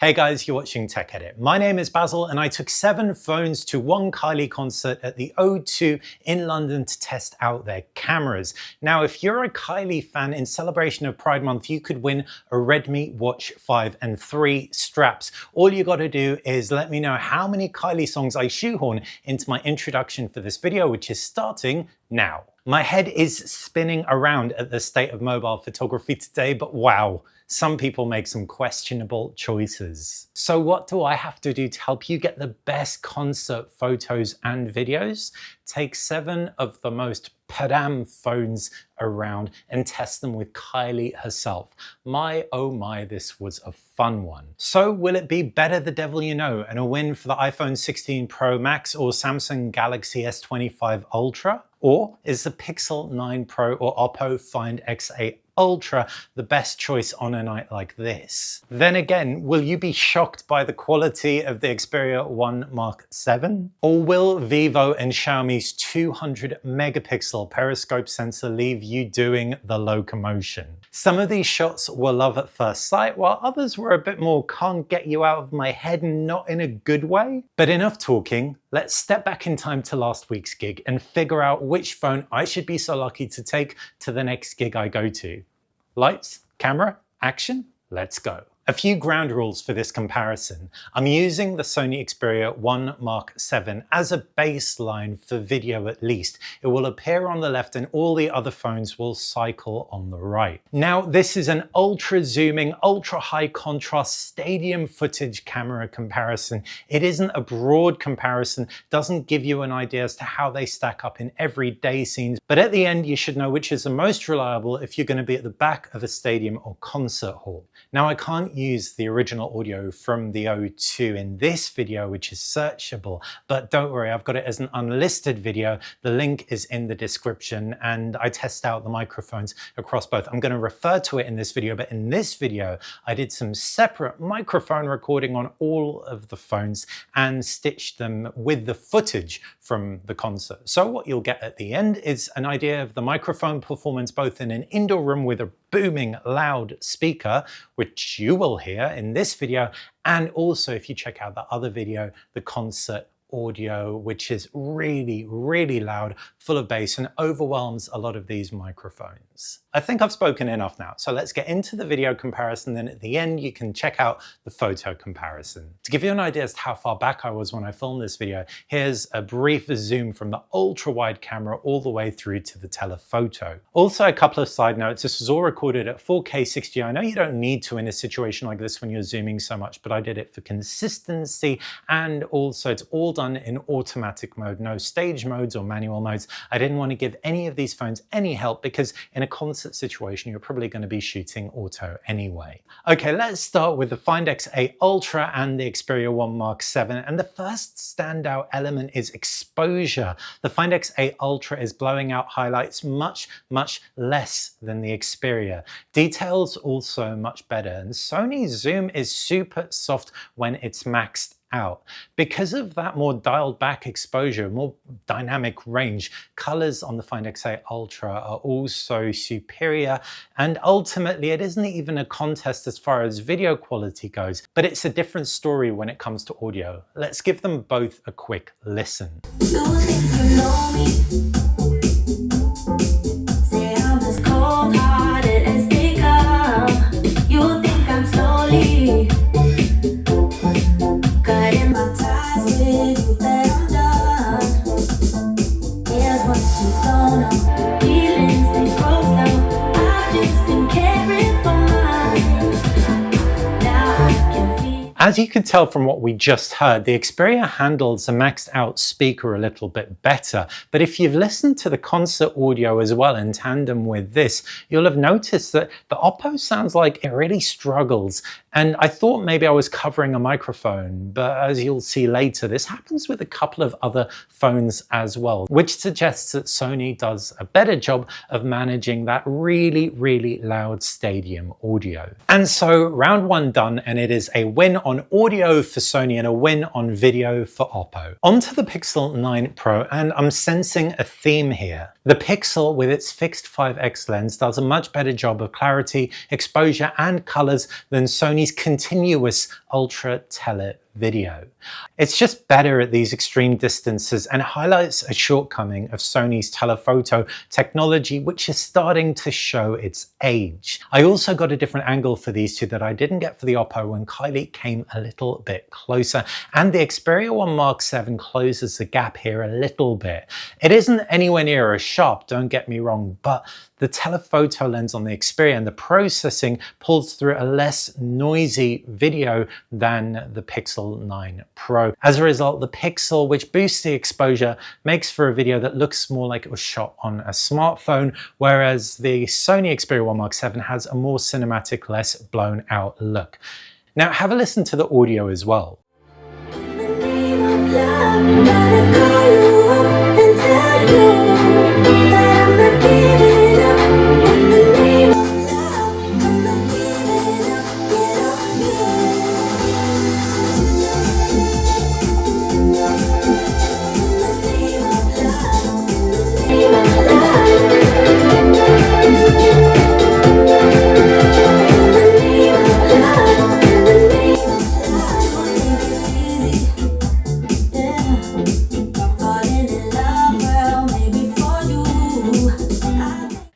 Hey guys, you're watching TechEdit. My name is Basil and I took 7 phones to one Kylie concert at the O2 in London to test out their cameras. Now, if you're a Kylie fan, in celebration of Pride Month, you could win a Redmi Watch 5 and 3 straps. All you gotta do is let me know how many Kylie songs I shoehorn into my introduction for this video, which is starting now. My head is spinning around at the state of mobile photography today, but wow. Some people make some questionable choices. So what do I have to do to help you get the best concert photos and videos? Take 7 of the most padam phones around and test them with Kylie herself. My, oh my, this was a fun one. So will it be better the devil you know and a win for the iPhone 16 Pro Max or Samsung Galaxy S25 Ultra? Or is the Pixel 9 Pro or Oppo Find X8 Ultra the best choice on a night like this? Then again, will you be shocked by the quality of the Xperia 1 Mark VII? Or will Vivo and Xiaomi's 200 megapixel periscope sensor leave you doing the locomotion? Some of these shots were love at first sight, while others were a bit more can't get you out of my head, and not in a good way. But enough talking, let's step back in time to last week's gig and figure out which phone I should be so lucky to take to the next gig I go to. Lights, camera, action, let's go. A few ground rules for this comparison. I'm using the Sony Xperia 1 Mark VII as a baseline for video at least. It will appear on the left and all the other phones will cycle on the right. Now, this is an ultra zooming, ultra high contrast stadium footage camera comparison. It isn't a broad comparison, doesn't give you an idea as to how they stack up in everyday scenes, but at the end you should know which is the most reliable if you're going to be at the back of a stadium or concert hall. Now, I can't use the original audio from the O2 in this video, which is searchable, but don't worry, I've got it as an unlisted video. The link is in the description and I test out the microphones across both. I'm going to refer to it in this video, but in this video, I did some separate microphone recording on all of the phones and stitched them with the footage from the concert. So what you'll get at the end is an idea of the microphone performance, both in an indoor room with a booming loud speaker, which you will hear in this video, and also if you check out the other video, the concert audio, which is really, really loud, full of bass, and overwhelms a lot of these microphones. I think I've spoken enough now, so let's get into the video comparison, then at the end you can check out the photo comparison. To give you an idea as to how far back I was when I filmed this video, here's a brief zoom from the ultra-wide camera all the way through to the telephoto. Also, a couple of side notes. This was all recorded at 4K 60. I know you don't need to in a situation like this when you're zooming so much, but I did it for consistency, and also it's all done in automatic mode, no stage modes or manual modes. I didn't want to give any of these phones any help because in a concert situation, you're probably going to be shooting auto anyway. Okay, let's start with the Find X8 Ultra and the Xperia 1 Mark VII. And the first standout element is exposure. The Find X8 Ultra is blowing out highlights much, much less than the Xperia. Details also much better. And Sony's zoom is super soft when it's maxed out. Because of that more dialed back exposure, more dynamic range, colors on the Find X8 Ultra are also superior, and ultimately it isn't even a contest as far as video quality goes, but it's a different story when it comes to audio. Let's give them both a quick listen. As you can tell from what we just heard, the Xperia handles a maxed out speaker a little bit better. But if you've listened to the concert audio as well in tandem with this, you'll have noticed that the Oppo sounds like it really struggles. And I thought maybe I was covering a microphone, but as you'll see later, this happens with a couple of other phones as well, which suggests that Sony does a better job of managing that really, really loud stadium audio. And so round 1 done, and it is a win on audio for Sony and a win on video for Oppo. Onto the Pixel 9 Pro, and I'm sensing a theme here. The Pixel with its fixed 5x lens does a much better job of clarity, exposure and colors than Sony's continuous ultra tele video. It's just better at these extreme distances and highlights a shortcoming of Sony's telephoto technology, which is starting to show its age. I also got a different angle for these two that I didn't get for the Oppo when Kylie came a little bit closer, and the Xperia 1 Mark 7 closes the gap here a little bit. It isn't anywhere near as sharp, don't get me wrong, but the telephoto lens on the Xperia and the processing pulls through a less noisy video than the Pixel 9 Pro. As a result, the Pixel, which boosts the exposure, makes for a video that looks more like it was shot on a smartphone, whereas the Sony Xperia 1 Mark 7 has a more cinematic, less blown out look. Now have a listen to the audio as well.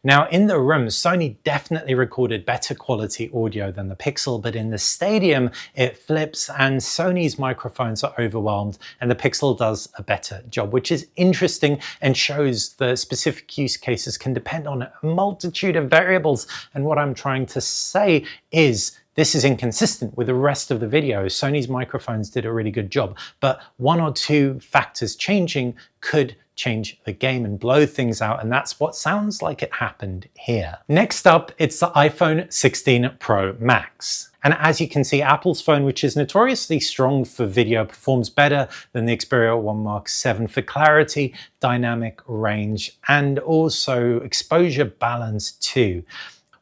Now in the room, Sony definitely recorded better quality audio than the Pixel, but in the stadium it flips and Sony's microphones are overwhelmed and the Pixel does a better job, which is interesting and shows the specific use cases can depend on a multitude of variables. And what I'm trying to say is this is inconsistent with the rest of the video. Sony's microphones did a really good job, but one or two factors changing could change the game and blow things out, and that's what sounds like it happened here. Next up, it's the iPhone 16 Pro Max. And as you can see, Apple's phone, which is notoriously strong for video, performs better than the Xperia 1 Mark 7 for clarity, dynamic range, and also exposure balance too.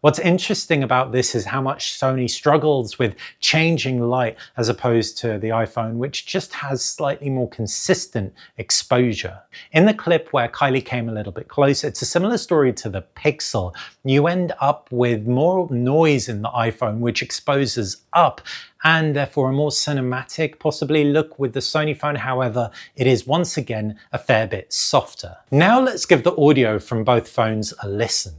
What's interesting about this is how much Sony struggles with changing light as opposed to the iPhone, which just has slightly more consistent exposure. In the clip where Kylie came a little bit closer, it's a similar story to the Pixel. You end up with more noise in the iPhone, which exposes up, and therefore a more cinematic, possibly look with the Sony phone. However, it is once again a fair bit softer. Now let's give the audio from both phones a listen.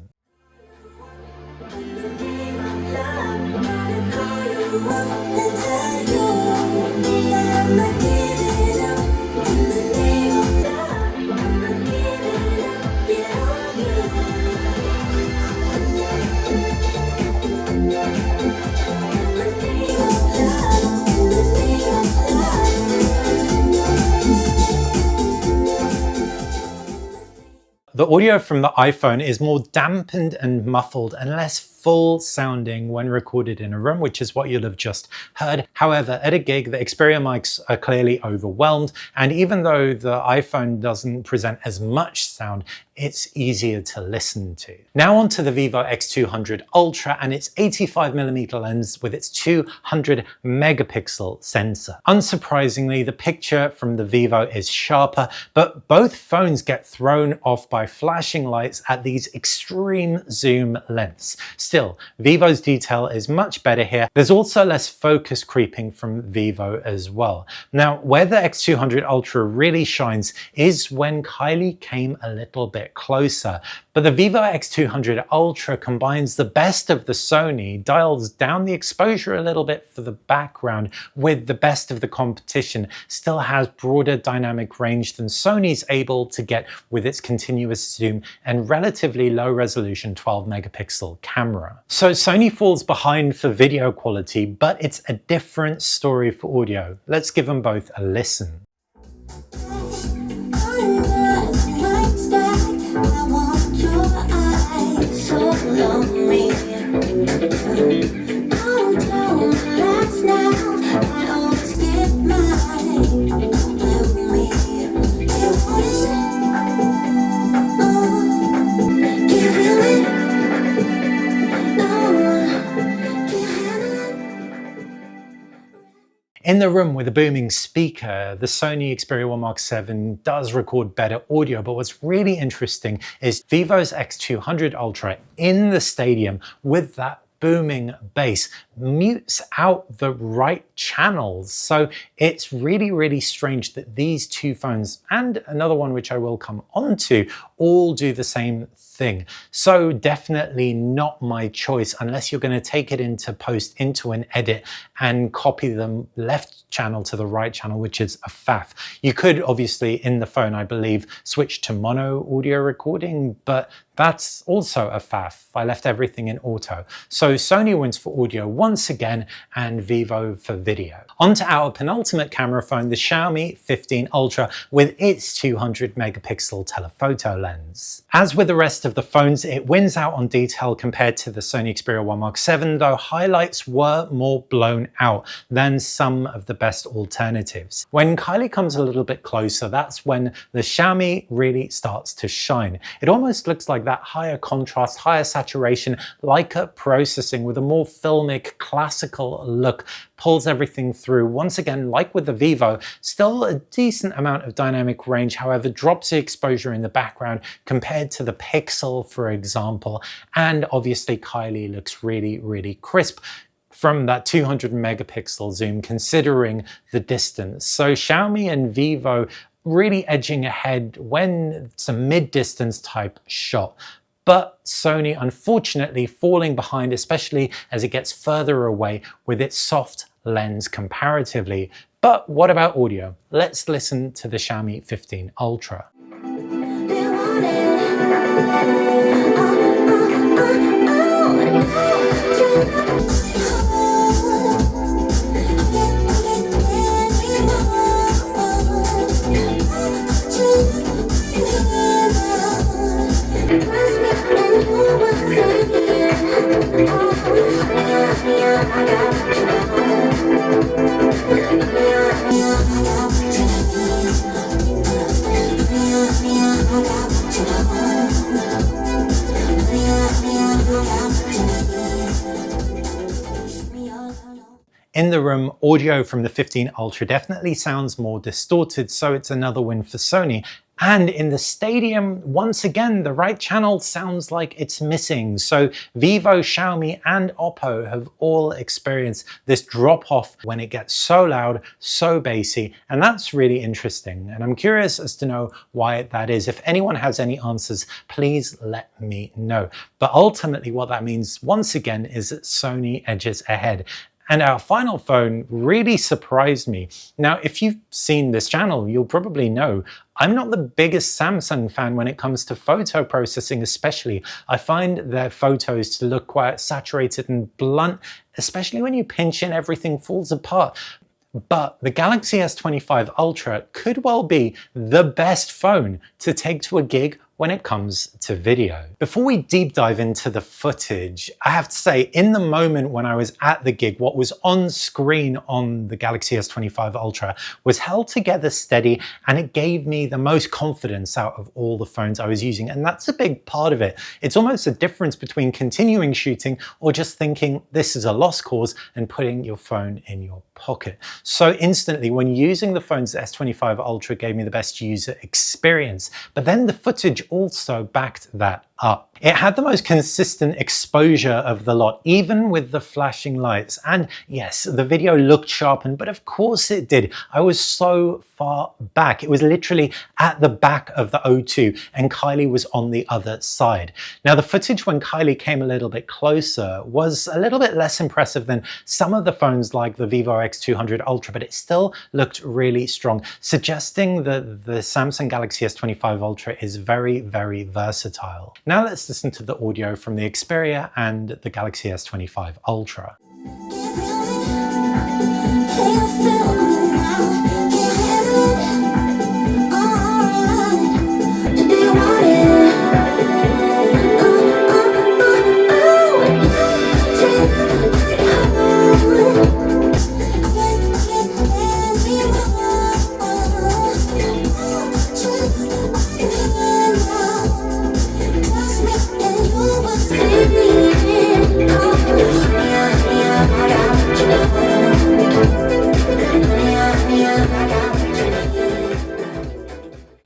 The audio from the iPhone is more dampened and muffled and less full sounding when recorded in a room, which is what you'll have just heard. However, at a gig, the Xperia mics are clearly overwhelmed, and even though the iPhone doesn't present as much sound, it's easier to listen to. Now onto the Vivo X200 Ultra and its 85mm lens with its 200 megapixel sensor. Unsurprisingly, the picture from the Vivo is sharper, but both phones get thrown off by flashing lights at these extreme zoom lengths. Still, Vivo's detail is much better here. There's also less focus creeping from Vivo as well. Now, where the X200 Ultra really shines is when Kylie came a little bit closer. But the Vivo X200 Ultra combines the best of the Sony, dials down the exposure a little bit for the background with the best of the competition, still has broader dynamic range than Sony's able to get with its continuous zoom and relatively low resolution 12 megapixel camera. So Sony falls behind for video quality, but it's a different story for audio. Let's give them both a listen. In the room with a booming speaker, the Sony Xperia 1 Mark 7 does record better audio, but what's really interesting is Vivo's X200 Ultra in the stadium with that booming bass mutes out the right channels. So it's really, really strange that these two phones, and another one which I will come on to, all do the same thing. So definitely not my choice unless you're going to take it into post, into an edit, and copy the left channel to the right channel, which is a faff. You could obviously in the phone, I believe, switch to mono audio recording, but that's also a faff. I left everything in auto. So Sony wins for audio once again, and Vivo for video. On to our penultimate camera phone, the Xiaomi 15 Ultra with its 200 megapixel telephoto lens. As with the rest of the phones, it wins out on detail compared to the Sony Xperia 1 Mark VII, though highlights were more blown out than some of the best alternatives. When Kylie comes a little bit closer, that's when the Xiaomi really starts to shine. It almost looks like that higher contrast, higher saturation, Leica processing with a more filmic, classical look pulls everything through. Once again, like with the Vivo, still a decent amount of dynamic range, however, drops the exposure in the background compared to the Pixel, for example. And obviously Kylie looks really, really crisp from that 200 megapixel zoom, considering the distance. So Xiaomi and Vivo really edging ahead when it's a mid-distance type shot. But Sony unfortunately falling behind, especially as it gets further away with its soft lens comparatively. But what about audio? Let's listen to the Xiaomi 15 Ultra. In the room, audio from the 15 Ultra definitely sounds more distorted, so it's another win for Sony. And in the stadium, once again, the right channel sounds like it's missing. So Vivo, Xiaomi, and Oppo have all experienced this drop off when it gets so loud, so bassy, and that's really interesting. And I'm curious as to know why that is. If anyone has any answers, please let me know. But ultimately what that means, once again, is that Sony edges ahead. And our final phone really surprised me. Now, if you've seen this channel, you'll probably know I'm not the biggest Samsung fan when it comes to photo processing, especially. I find their photos to look quite saturated and blunt, especially when you pinch in, everything falls apart. But the Galaxy S25 Ultra could well be the best phone to take to a gig when it comes to video. Before we deep dive into the footage, I have to say, in the moment when I was at the gig, what was on screen on the Galaxy S25 Ultra was held together steady, and it gave me the most confidence out of all the phones I was using. And that's a big part of it. It's almost a difference between continuing shooting or just thinking this is a lost cause and putting your phone in your pocket. So instantly, when using the phones, the S25 Ultra gave me the best user experience. But then the footage also backed that up. It had the most consistent exposure of the lot, even with the flashing lights. And yes, the video looked sharpened, but of course it did. I was so far back. It was literally at the back of the O2, and Kylie was on the other side. Now, the footage when Kylie came a little bit closer was a little bit less impressive than some of the phones like the Vivo X200 Ultra, but it still looked really strong, suggesting that the Samsung Galaxy S25 Ultra is very, very versatile. Now let's listen to the audio from the Xperia and the Galaxy S25 Ultra.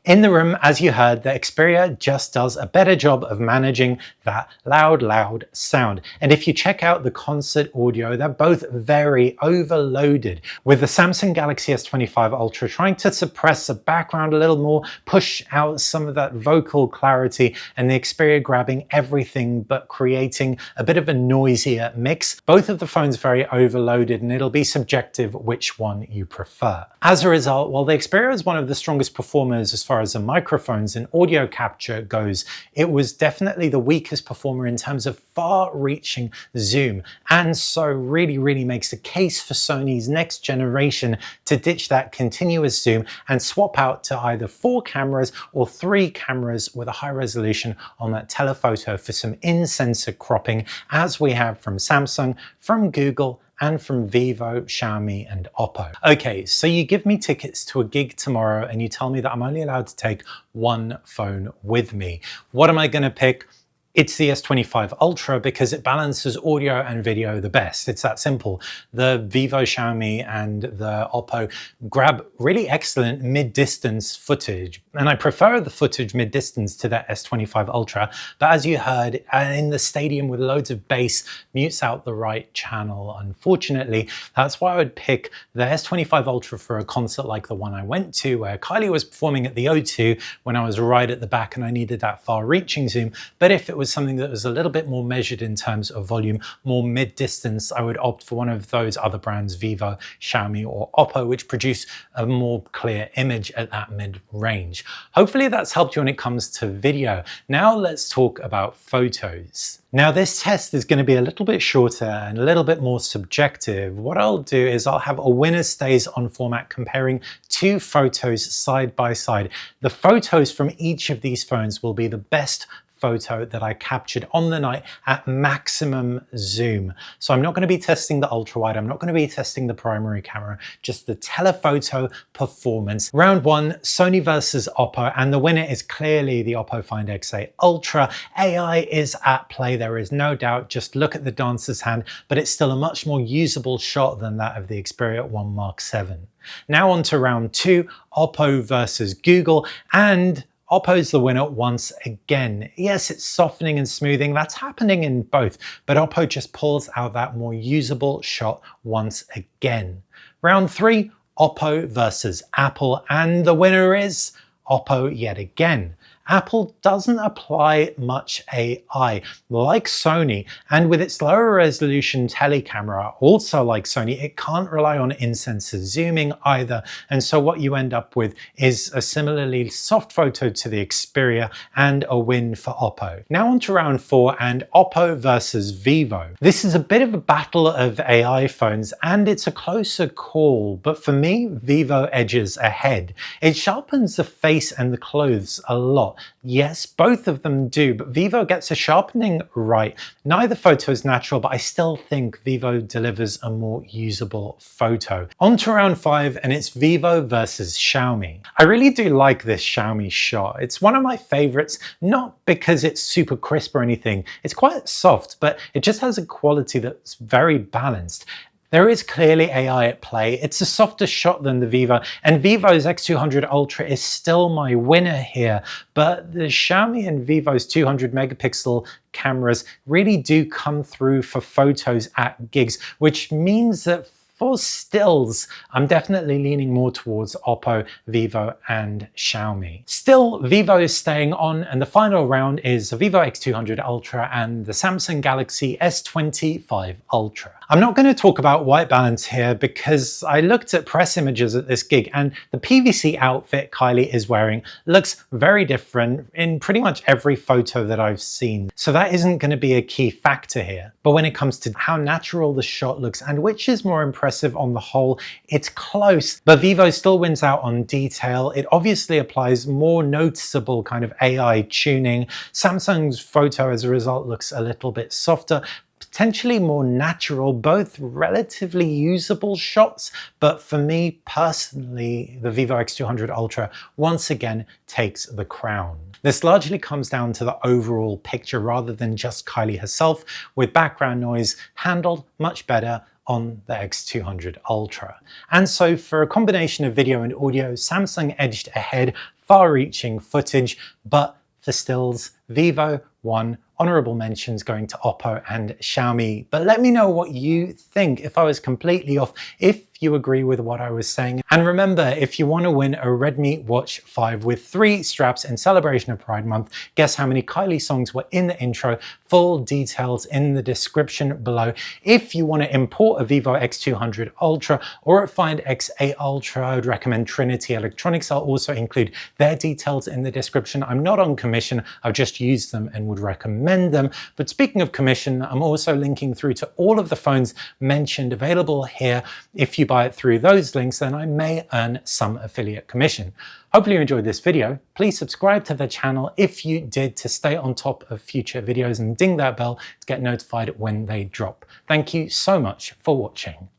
In the room, as you heard, the Xperia just does a better job of managing that loud sound. And if you check out the concert audio, they're both very overloaded, with the Samsung Galaxy S25 Ultra trying to suppress the background a little more, push out some of that vocal clarity, and the Xperia grabbing everything but creating a bit of a noisier mix. Both of the phones very overloaded, and it'll be subjective which one you prefer. As a result, while the Xperia is one of the strongest performers as far as the microphones and audio capture goes, it was definitely the weakest performer in terms of far-reaching zoom, and so really makes a case for Sony's next generation to ditch that continuous zoom and swap out to either 4 cameras or 3 cameras with a high resolution on that telephoto for some in-sensor cropping, as we have from Samsung, from Google, and from Vivo, Xiaomi, and Oppo. Okay, so you give me tickets to a gig tomorrow and you tell me that I'm only allowed to take one phone with me. What am I gonna pick? It's the S25 Ultra because it balances audio and video the best. It's that simple. The Vivo, Xiaomi, and the Oppo grab really excellent mid-distance footage. And I prefer the footage mid-distance to that S25 Ultra. But as you heard, in the stadium with loads of bass, mutes out the right channel, unfortunately. That's why I would pick the S25 Ultra for a concert like the one I went to, where Kylie was performing at the O2 when I was right at the back and I needed that far-reaching zoom. But if it was something that was a little bit more measured in terms of volume, more mid-distance, I would opt for one of those other brands, Vivo, Xiaomi, or Oppo, which produce a more clear image at that mid-range. Hopefully that's helped you when it comes to video. Now let's talk about photos. Now this test is going to be a little bit shorter and a little bit more subjective. What I'll do is I'll have a winner stays on format comparing 2 photos side by side. The photos from each of these phones will be the best photo that I captured on the night at maximum zoom. So I'm not going to be testing the ultra wide, I'm not going to be testing the primary camera, just the telephoto performance. Round 1, Sony versus Oppo, and the winner is clearly the Oppo Find X8 Ultra. AI is at play, there is no doubt. Just look at the dancer's hand, but it's still a much more usable shot than that of the Xperia 1 Mark VII. Now on to round 2, Oppo versus Google, and Oppo's the winner once again. Yes, it's softening and smoothing, that's happening in both, but Oppo just pulls out that more usable shot once again. Round 3, Oppo versus Apple, and the winner is Oppo yet again. Apple doesn't apply much AI like Sony, and with its lower resolution telecamera, also like Sony, it can't rely on in-sensor zooming either, and so what you end up with is a similarly soft photo to the Xperia and a win for Oppo. Now on to round 4 and Oppo versus Vivo. This is a bit of a battle of AI phones and it's a closer call, but for me, Vivo edges ahead. It sharpens the face and the clothes a lot. Yes, both of them do, but Vivo gets a sharpening right. Neither photo is natural, but I still think Vivo delivers a more usable photo. On to round 5, and it's Vivo versus Xiaomi. I really do like this Xiaomi shot. It's one of my favorites, not because it's super crisp or anything. It's quite soft, but it just has a quality that's very balanced. There is clearly AI at play. It's a softer shot than the Vivo, and Vivo's X200 Ultra is still my winner here, but the Xiaomi and Vivo's 200 megapixel cameras really do come through for photos at gigs, which means that for stills, I'm definitely leaning more towards Oppo, Vivo, and Xiaomi. Still, Vivo is staying on, and the final round is the Vivo X200 Ultra and the Samsung Galaxy S25 Ultra. I'm not going to talk about white balance here because I looked at press images at this gig and the PVC outfit Kylie is wearing looks very different in pretty much every photo that I've seen. So that isn't going to be a key factor here. But when it comes to how natural the shot looks and which is more impressive on the whole, it's close. But Vivo still wins out on detail. It obviously applies more noticeable kind of AI tuning. Samsung's photo as a result looks a little bit softer, potentially more natural, both relatively usable shots, but for me personally, the Vivo X200 Ultra once again takes the crown. This largely comes down to the overall picture rather than just Kylie herself, with background noise handled much better on the X200 Ultra. And so for a combination of video and audio, Samsung edged ahead far-reaching footage, but for stills, Vivo won. Honorable mentions going to Oppo and Xiaomi. But let me know what you think, if I was completely off, if you agree with what I was saying. And remember, if you want to win a Redmi Watch 5 with 3 straps in celebration of Pride Month, guess how many Kylie songs were in the intro? Full details in the description below. If you want to import a Vivo X200 Ultra or a Find X8 Ultra, I would recommend Trinity Electronics. I'll also include their details in the description. I'm not on commission, I've just used them and would recommend them. But speaking of commission, I'm also linking through to all of the phones mentioned available here. If you buy it through those links, then I may earn some affiliate commission. Hopefully you enjoyed this video. Please subscribe to the channel if you did, to stay on top of future videos, and ding that bell to get notified when they drop. Thank you so much for watching.